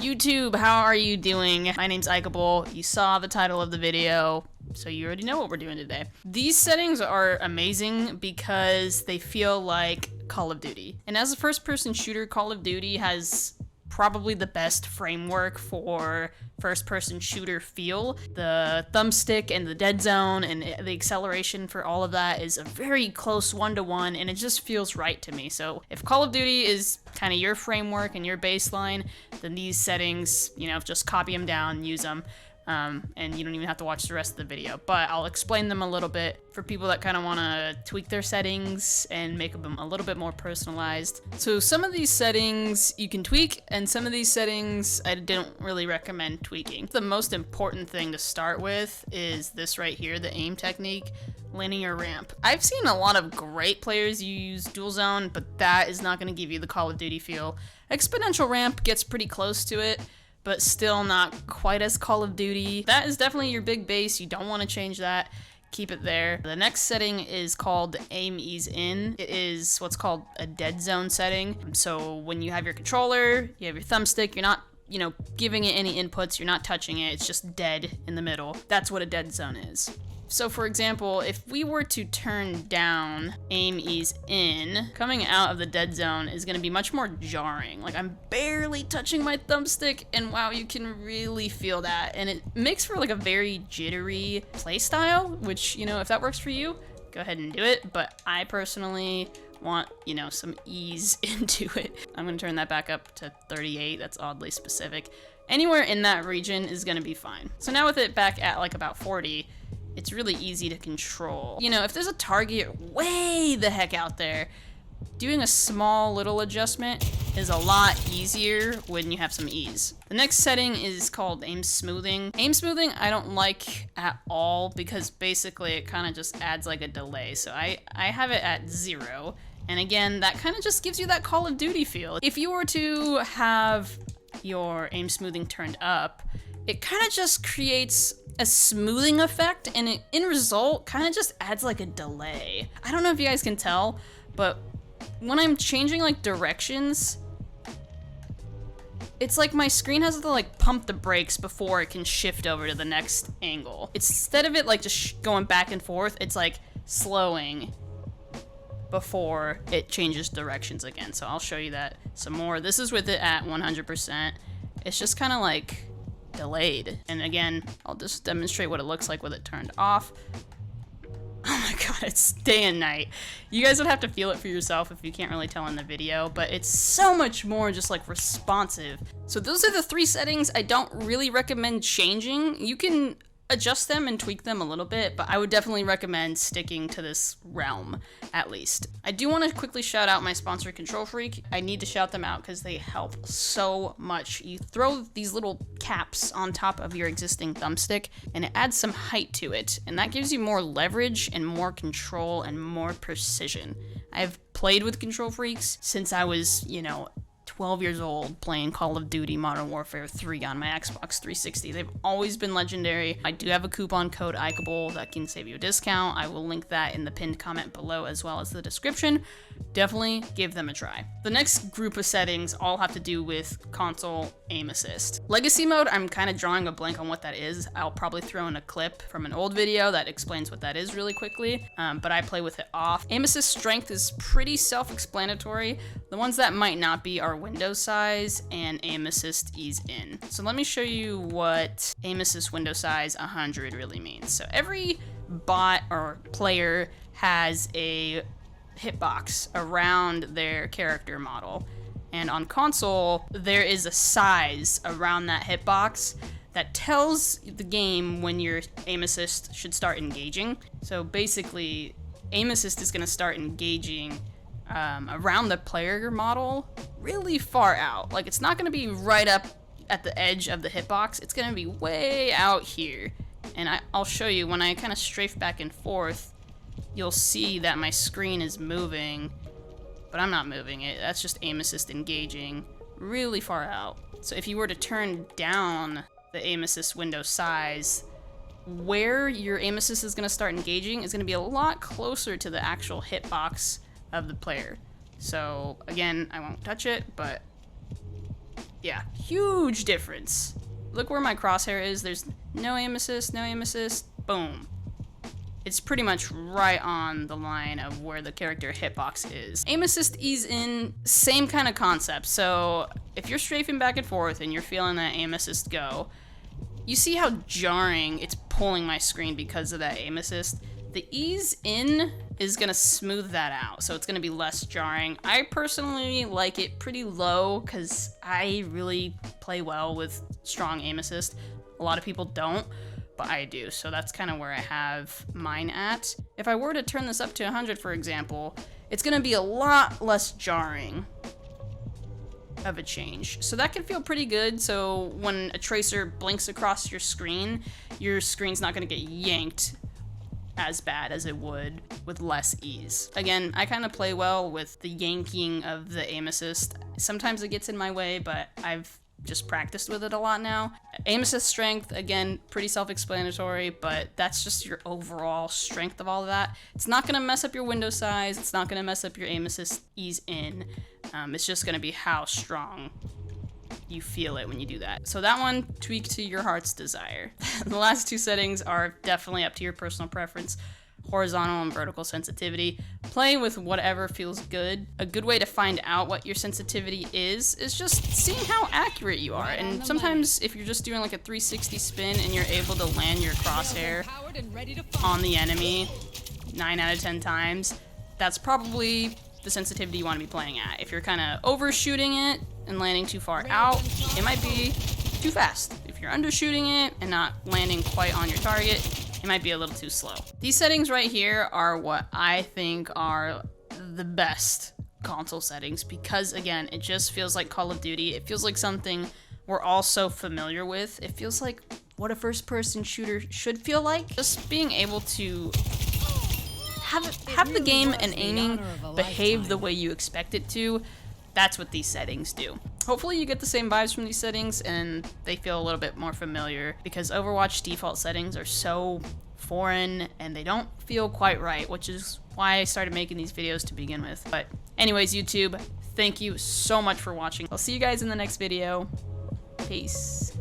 YouTube, how are you doing? My name's Ikeable. You saw the title of the video, so you already know what we're doing today. These settings are amazing because they feel like Call of Duty. And as a first-person shooter, Call of Duty has probably the best framework for first-person shooter feel. The thumbstick and the dead zone and the acceleration for all of that is a very close one-to-one, and it just feels right to me. So if Call of Duty is kind of your framework and your baseline, then these settings, you know, just copy them down, use them. And you don't even have to watch the rest of the video, but I'll explain them a little bit for people that kind of want to tweak their settings and make them a little bit more personalized. So some of these settings you can tweak, and some of these settings I don't really recommend tweaking. The most important thing to start with is this right here, the aim technique, linear ramp. I've seen a lot of great players use dual zone, but that is not going to give you the Call of Duty feel. Exponential ramp gets pretty close to it, but still not quite as Call of Duty. That is definitely your big base. You don't want to change that. Keep it there. The next setting is called aim ease in. It is what's called a dead zone setting. So when you have your controller, you have your thumbstick, you're not, you know, giving it any inputs, you're not touching it, it's just dead in the middle. That's what a dead zone is. So for example, if we were to turn down aim ease in, coming out of the dead zone is going to be much more jarring. Like, I'm barely touching my thumbstick, and wow, you can really feel that. And it makes for like a very jittery playstyle, which, you know, if that works for you, go ahead and do it. But I personally want, you know, some ease into it. I'm going to turn that back up to 38. That's oddly specific. Anywhere in that region is going to be fine. So now with it back at like about 40, it's really easy to control. You know, if there's a target way the heck out there, doing a small little adjustment is a lot easier when you have some ease. The next setting is called aim smoothing. Aim smoothing I don't like at all because basically it kind of just adds like a delay. So I have it at 0. And again, that kind of just gives you that Call of Duty feel. If you were to have your aim smoothing turned up, it kind of just creates a smoothing effect, and it, in result, kind of just adds like a delay. I don't know if you guys can tell, but when I'm changing like directions, it's like my screen has to like pump the brakes before it can shift over to the next angle. Instead of it like just going back and forth, it's like slowing before it changes directions again. So I'll show you that some more. This is with it at 100%. It's just kind of like delayed. And again, I'll just demonstrate what it looks like with it turned off. Oh my god, it's day and night. You guys would have to feel it for yourself if you can't really tell in the video, but it's so much more just like responsive. So those are the 3 settings I don't really recommend changing. You can adjust them and tweak them a little bit, but I would definitely recommend sticking to this realm, at least. I do want to quickly shout out my sponsor, Control Freak. I need to shout them out because they help so much. You throw these little caps on top of your existing thumbstick, and it adds some height to it, and that gives you more leverage and more control and more precision. I've played with Control Freaks since I was, you know, 12 years old playing Call of Duty Modern Warfare 3 on my Xbox 360. They've always been legendary. I do have a coupon code Ikeable that can save you a discount. I will link that in the pinned comment below as well as the description. Definitely give them a try. The next group of settings all have to do with console aim assist. Legacy mode, I'm kind of drawing a blank on what that is. I'll probably throw in a clip from an old video that explains what that is really quickly, but I play with it off. Aim assist strength is pretty self-explanatory. The ones that might not be are window size and aim assist ease in. So let me show you what aim assist window size 100 really means. So every bot or player has a hitbox around their character model, and on console there is a size around that hitbox that tells the game when your aim assist should start engaging. So basically aim assist is going to start engaging around the player model really far out. Like, it's not going to be right up at the edge of the hitbox, it's going to be way out here. And I'll show you when I kind of strafe back and forth, you'll see that my screen is moving, but I'm not moving it. That's just aim assist engaging really far out. So if you were to turn down the aim assist window size, where your aim assist is going to start engaging is going to be a lot closer to the actual hitbox of the player. So again, I won't touch it, but Yeah, huge difference. Look where my crosshair is. There's no aim assist, no aim assist. Boom. It's pretty much right on the line of where the character hitbox is. Aim assist, ease in, same kind of concept. So if you're strafing back and forth and you're feeling that aim assist go, you see how jarring it's pulling my screen because of that aim assist. The ease in is gonna smooth that out, so it's gonna be less jarring. I personally like it pretty low because I really play well with strong aim assist. A lot of people don't, but I do, so that's kind of where I have mine at. If I were to turn this up to 100, for example, it's gonna be a lot less jarring of a change. So that can feel pretty good, so when a tracer blinks across your screen's not gonna get yanked as bad as it would with less ease. Again, I kind of play well with the yanking of the aim assist. Sometimes it gets in my way, but I've just practiced with it a lot now. Aim assist strength, again, pretty self-explanatory, but that's just your overall strength of all of that. It's not gonna mess up your window size, it's not gonna mess up your aim assist ease in. It's just gonna be how strong you feel it when you do that. So that one, tweak to your heart's desire. The last two settings are definitely up to your personal preference. Horizontal and vertical sensitivity. Play with whatever feels good. A good way to find out what your sensitivity is just seeing how accurate you are. And sometimes if you're just doing like a 360 spin and you're able to land your crosshair on the enemy 9 out of 10 times, that's probably the sensitivity you want to be playing at. If you're kind of overshooting it and landing too far out, it might be too fast. If you're undershooting it and not landing quite on your target, it might be a little too slow. These settings right here are what I think are the best console settings because, again, it just feels like Call of Duty. It feels like something we're all so familiar with. It feels like what a first-person shooter should feel like. Just being able to have the game and aiming behave the way you expect it to, that's what these settings do. Hopefully you get the same vibes from these settings and they feel a little bit more familiar because Overwatch default settings are so foreign and they don't feel quite right, which is why I started making these videos to begin with. But anyways, YouTube, thank you so much for watching. I'll see you guys in the next video. Peace.